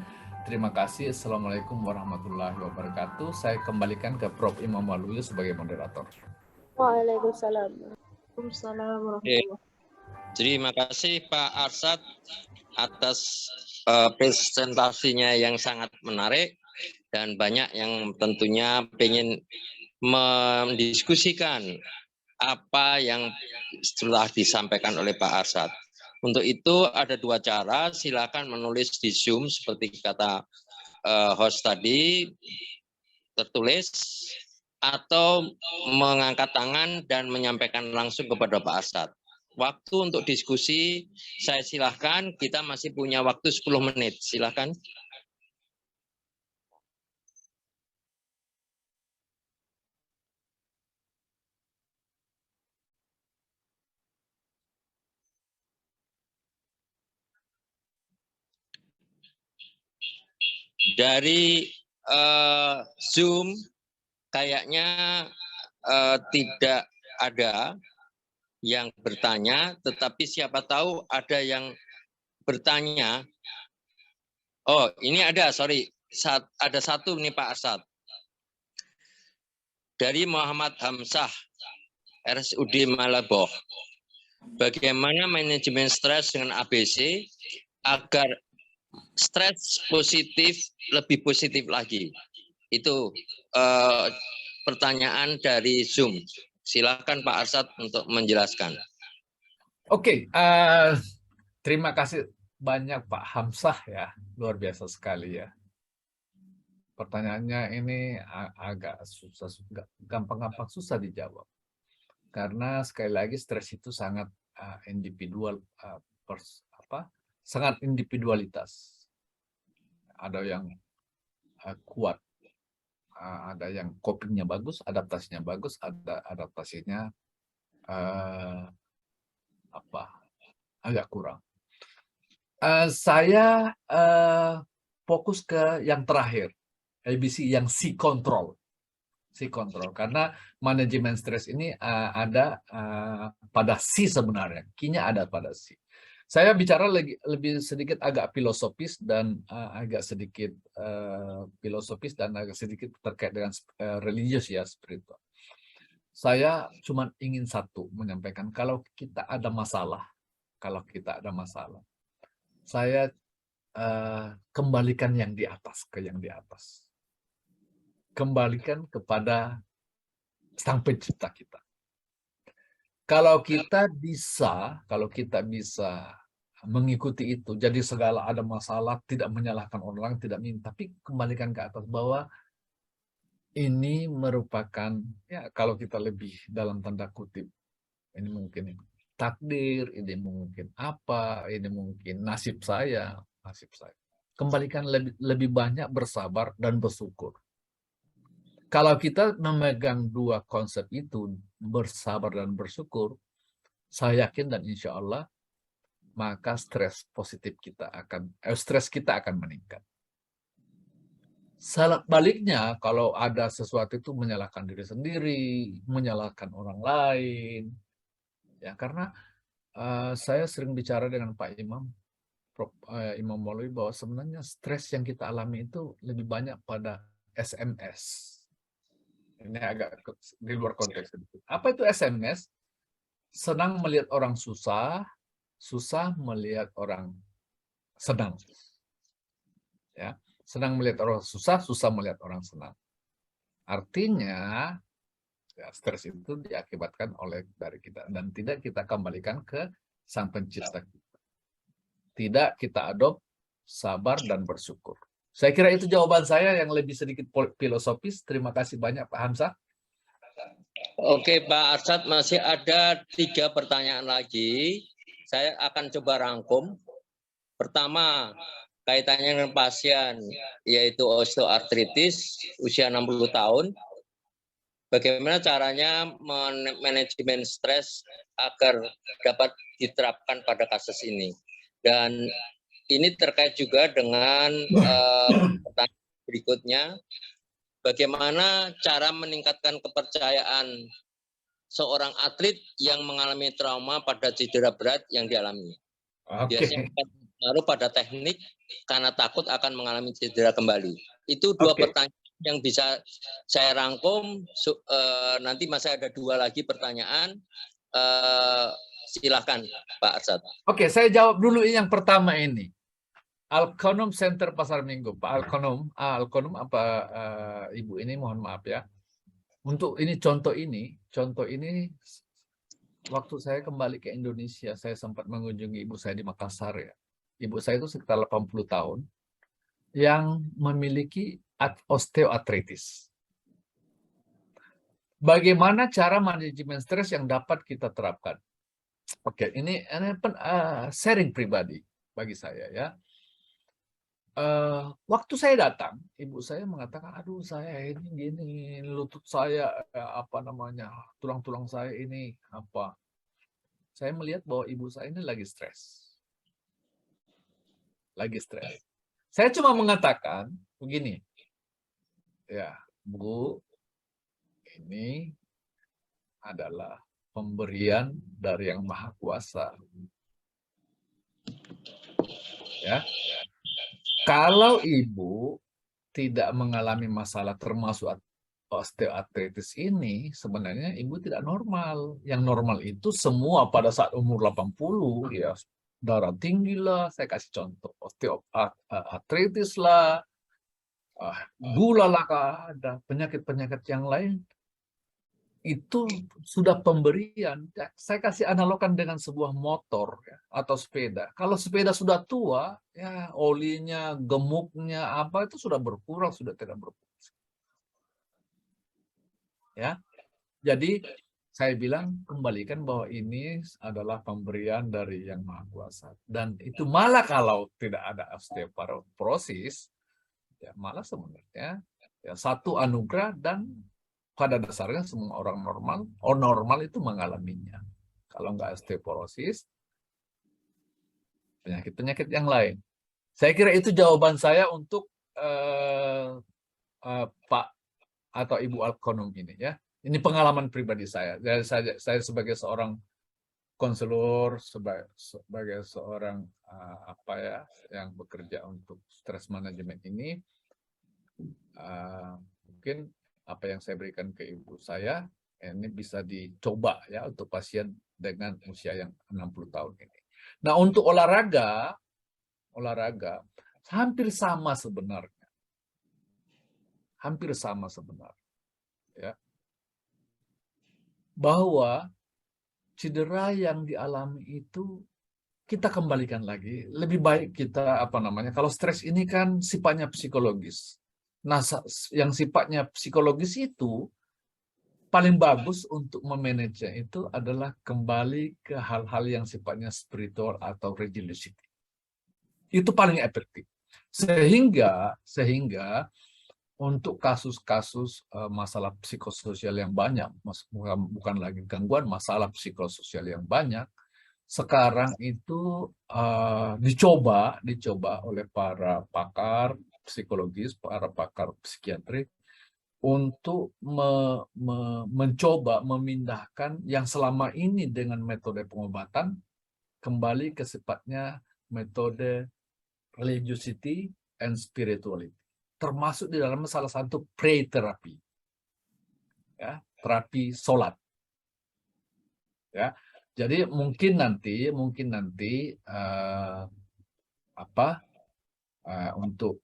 Terima kasih. Assalamualaikum warahmatullahi wabarakatuh. Saya kembalikan ke Prof. Imam Waluyo sebagai moderator. Waalaikumsalam. Waalaikumsalam warahmatullahi. Terima kasih Pak Arsad atas presentasinya yang sangat menarik dan banyak yang tentunya ingin mendiskusikan apa yang telah disampaikan oleh Pak Arsad. Untuk itu ada dua cara, silakan menulis di Zoom seperti kata host tadi, tertulis, atau mengangkat tangan dan menyampaikan langsung kepada Pak Arsad. Waktu untuk diskusi, saya silahkan, kita masih punya waktu 10 menit, silahkan. Dari Zoom kayaknya tidak ada yang bertanya, tetapi siapa tahu ada yang bertanya. Oh, ini ada, sorry. Ada satu nih Pak Arsad. Dari Muhammad Hamzah, RSUD Malaboh. Bagaimana manajemen stres dengan ABC agar stres positif, lebih positif lagi. Itu pertanyaan dari Zoom. Silakan Pak Arsyad untuk menjelaskan. Oke, terima kasih banyak Pak Hamzah ya, luar biasa sekali ya. Pertanyaannya ini agak susah, gampang-gampang susah dijawab. Karena sekali lagi stres itu sangat individual, sangat individualitas. Ada yang kuat, ada yang copingnya bagus, adaptasinya bagus, ada adaptasinya agak kurang. Saya fokus ke yang terakhir, ABC yang C control. Karena manajemen stres ini ada pada C sebenarnya, Q-nya ada pada C. Saya bicara lebih sedikit agak filosofis dan agak sedikit terkait dengan religius ya, spiritual. Saya cuma ingin satu menyampaikan, kalau kita ada masalah, saya kembalikan yang di atas ke yang di atas. Kembalikan kepada Sang Pencipta kita. Kalau kita bisa mengikuti itu, jadi segala ada masalah, tidak menyalahkan orang, tidak minta, tapi kembalikan ke atas, bahwa ini merupakan, ya kalau kita lebih dalam tanda kutip, ini mungkin takdir, ini mungkin apa, ini mungkin nasib saya. Kembalikan lebih banyak bersabar dan bersyukur. Kalau kita memegang dua konsep itu, bersabar dan bersyukur, saya yakin dan insya Allah, maka stres kita akan meningkat. Sebaliknya, kalau ada sesuatu itu menyalahkan diri sendiri, menyalahkan orang lain, ya karena saya sering bicara dengan Pak Imam, Imam Maulwi, bahwa sebenarnya stres yang kita alami itu lebih banyak pada SMS. Ini agak di luar konteks sedikit. Apa itu SMS? Senang melihat orang susah, susah melihat orang senang. Ya, senang melihat orang susah, susah melihat orang senang. Artinya, ya, stres itu diakibatkan oleh dari kita, dan tidak kita kembalikan ke Sang Pencipta kita. Tidak kita adopt sabar dan bersyukur. Saya kira itu jawaban saya yang lebih sedikit filosofis. Terima kasih banyak Pak Hamzah. Oke Pak Arsyad, masih ada 3 pertanyaan lagi. Saya akan coba rangkum. Pertama, kaitannya dengan pasien, yaitu osteoartritis, usia 60 tahun. Bagaimana caranya manajemen stres agar dapat diterapkan pada kasus ini? Dan ini terkait juga dengan pertanyaan berikutnya, bagaimana cara meningkatkan kepercayaan seorang atlet yang mengalami trauma pada cedera berat yang dialami. Biasanya pengaruh pada teknik karena takut akan mengalami cedera kembali. Itu 2 pertanyaan yang bisa saya rangkum. Nanti masih ada 2 lagi pertanyaan. Silahkan Pak Arsyad. Oke, saya jawab dulu yang pertama ini. Al-Qanum Center Pasar Minggu, Pak Al-Qanum apa Ibu ini, mohon maaf ya. Untuk ini contoh ini waktu saya kembali ke Indonesia, saya sempat mengunjungi ibu saya di Makassar ya. Ibu saya itu sekitar 80 tahun yang memiliki osteoartritis. Bagaimana cara manajemen stres yang dapat kita terapkan? Oke, ini sharing pribadi bagi saya ya. Waktu saya datang, ibu saya mengatakan, aduh saya ini gini, lutut saya tulang-tulang saya ini apa. Saya melihat bahwa ibu saya ini lagi stres. Saya cuma mengatakan begini, ya Bu, ini adalah pemberian dari Yang Maha Kuasa. Ya. Kalau ibu tidak mengalami masalah termasuk osteoartritis ini, sebenarnya ibu tidak normal. Yang normal itu semua pada saat umur 80 ya darah tinggi lah, saya kasih contoh, osteoartritis lah, gula lah, ada penyakit-penyakit yang lain, itu sudah pemberian. Saya kasih analogan dengan sebuah motor ya, atau sepeda. Kalau sepeda sudah tua, ya olinya, gemuknya, apa itu sudah berkurang, sudah tidak berfungsi. Ya, jadi saya bilang kembalikan bahwa ini adalah pemberian dari Yang Maha Kuasa. Dan itu malah kalau tidak ada osteoporosis, ya malah sebenarnya ya satu anugerah, dan pada dasarnya semua orang normal itu mengalaminya. Kalau nggak osteoporosis, penyakit-penyakit yang lain. Saya kira itu jawaban saya untuk Pak atau Ibu Alkonom ini ya. Ini pengalaman pribadi saya. Saya sebagai seorang konselor, sebagai seorang yang bekerja untuk stress management ini, mungkin apa yang saya berikan ke ibu saya ini bisa dicoba ya untuk pasien dengan usia yang 60 tahun ini. Nah, untuk olahraga hampir sama sebenarnya. Hampir sama sebenarnya. Ya. Bahwa cedera yang dialami itu kita kembalikan lagi. Lebih baik kita kalau stres ini kan sifatnya psikologis. Nah, yang sifatnya psikologis itu paling bagus untuk memanage itu adalah kembali ke hal-hal yang sifatnya spiritual atau religiosity. Itu paling efektif. Sehingga untuk kasus-kasus masalah psikososial yang banyak, bukan lagi gangguan, masalah psikososial yang banyak, sekarang itu dicoba oleh para pakar psikologis, para pakar psikiatri untuk mencoba memindahkan yang selama ini dengan metode pengobatan kembali ke sifatnya metode religiosity and spirituality, termasuk di dalam salah satu pray therapy, ya, terapi sholat, ya. Jadi mungkin nanti untuk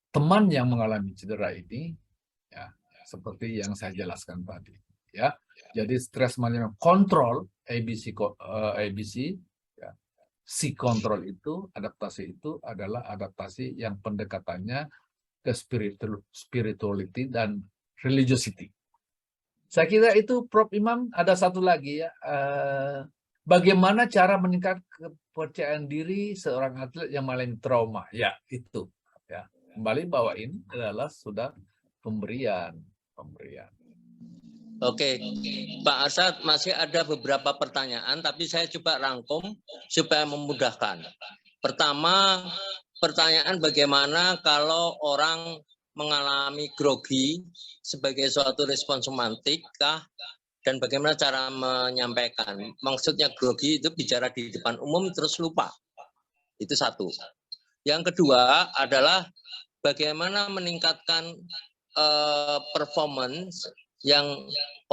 teman yang mengalami cedera ini, ya, seperti yang saya jelaskan tadi, ya. Jadi stress management control ABC, ya. C control itu, adaptasi itu adalah adaptasi yang pendekatannya ke spirituality dan religiosity. Saya kira itu, Prof. Imam. Ada satu lagi ya, bagaimana cara meningkatkan kepercayaan diri seorang atlet yang mengalami trauma? Ya, itu. Ya, kembali bahwa ini adalah sudah pemberian. Oke, Pak Arsad, masih ada beberapa pertanyaan, tapi saya coba rangkum supaya memudahkan. Pertama, pertanyaan bagaimana kalau orang mengalami grogi sebagai suatu respon somatik kah, dan bagaimana cara menyampaikan? Maksudnya grogi itu bicara di depan umum terus lupa. Itu satu. Yang kedua adalah bagaimana meningkatkan performance yang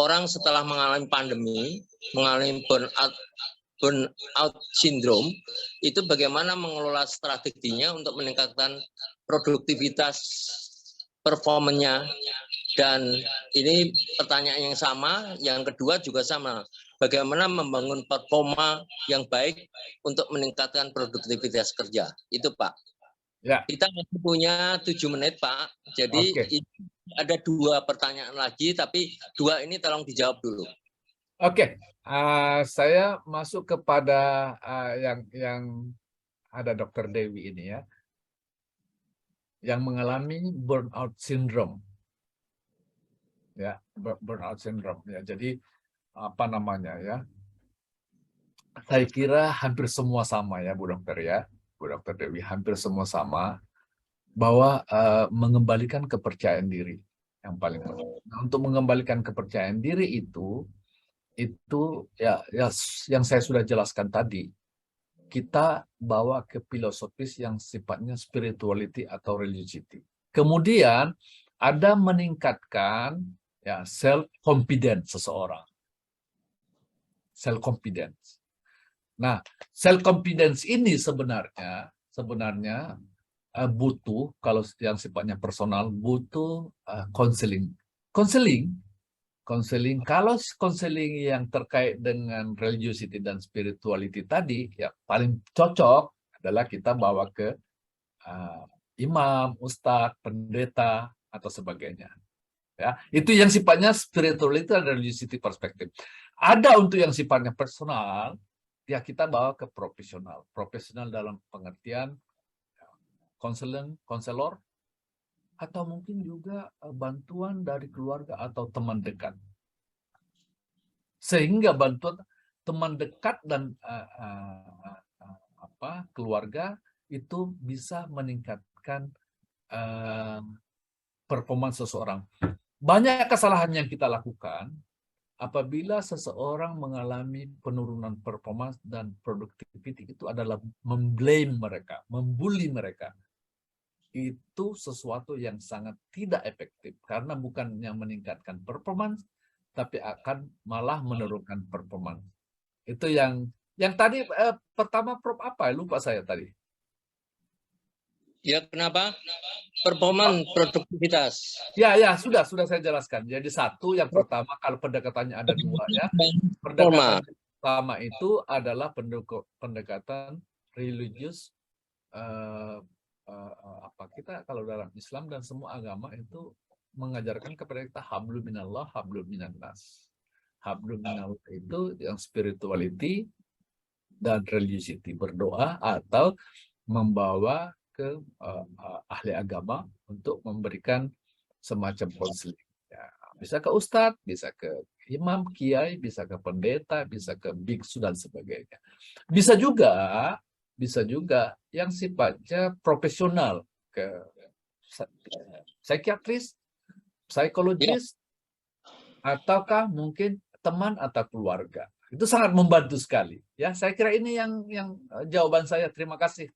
orang setelah mengalami pandemi, mengalami burnout syndrome, itu bagaimana mengelola strateginya untuk meningkatkan produktivitas performanya. Dan ini pertanyaan yang sama, yang kedua juga sama. Bagaimana membangun performa yang baik untuk meningkatkan produktivitas kerja. Itu Pak. Ya. Kita masih punya 7 menit Pak. Jadi ada 2 pertanyaan lagi, tapi 2 ini tolong dijawab dulu. Oke. Saya masuk kepada yang ada Dr. Dewi ini ya, yang mengalami burnout syndrome. Ya, burnout syndrome ya. Jadi ya, saya kira hampir semua sama ya, Bu Dokter ya, Bu Dokter Dewi, hampir semua sama bahwa mengembalikan kepercayaan diri yang paling penting. Nah, untuk mengembalikan kepercayaan diri itu ya yang saya sudah jelaskan tadi, kita bawa ke filosofis yang sifatnya spirituality atau religiosity. Kemudian ada meningkatkan ya self confidence seseorang. Self confidence. Nah, self confidence ini sebenarnya butuh, kalau yang sifatnya personal, butuh counseling. Kalau konseling yang terkait dengan religiosity dan spirituality tadi, ya paling cocok adalah kita bawa ke imam, ustadz, pendeta, atau sebagainya. Ya, itu yang sifatnya spirituality dan religiosity perspektif. Ada untuk yang sifatnya personal, ya kita bawa ke profesional. Profesional dalam pengertian konselor, atau mungkin juga bantuan dari keluarga atau teman dekat. Sehingga bantuan teman dekat dan keluarga itu bisa meningkatkan performa seseorang. Banyak kesalahan yang kita lakukan apabila seseorang mengalami penurunan performa dan productivity, itu adalah memblame mereka, membuli mereka. Itu sesuatu yang sangat tidak efektif karena bukannya meningkatkan performance, tapi akan malah menurunkan performance. Itu yang tadi pertama Prof apa? Lupa saya tadi. Ya, kenapa? Performance, produktivitas. Ya, sudah saya jelaskan. Jadi satu, yang pertama, kalau pendekatannya ada dua ya. Pendekatan pertama itu adalah pendekatan religius. Kita kalau dalam Islam dan semua agama itu mengajarkan kepada kita hablum minallah, hablum minannas. Hablum minallah itu yang spirituality dan religiosity, berdoa atau membawa ke ahli agama untuk memberikan semacam konseling. Ya, bisa ke ustadz, bisa ke imam, kiai, bisa ke pendeta, bisa ke biksu dan sebagainya. Bisa juga yang sifatnya profesional, ke psikiatris, psikologis, ataukah mungkin teman atau keluarga. Itu sangat membantu sekali. Ya, saya kira ini yang jawaban saya. Terima kasih.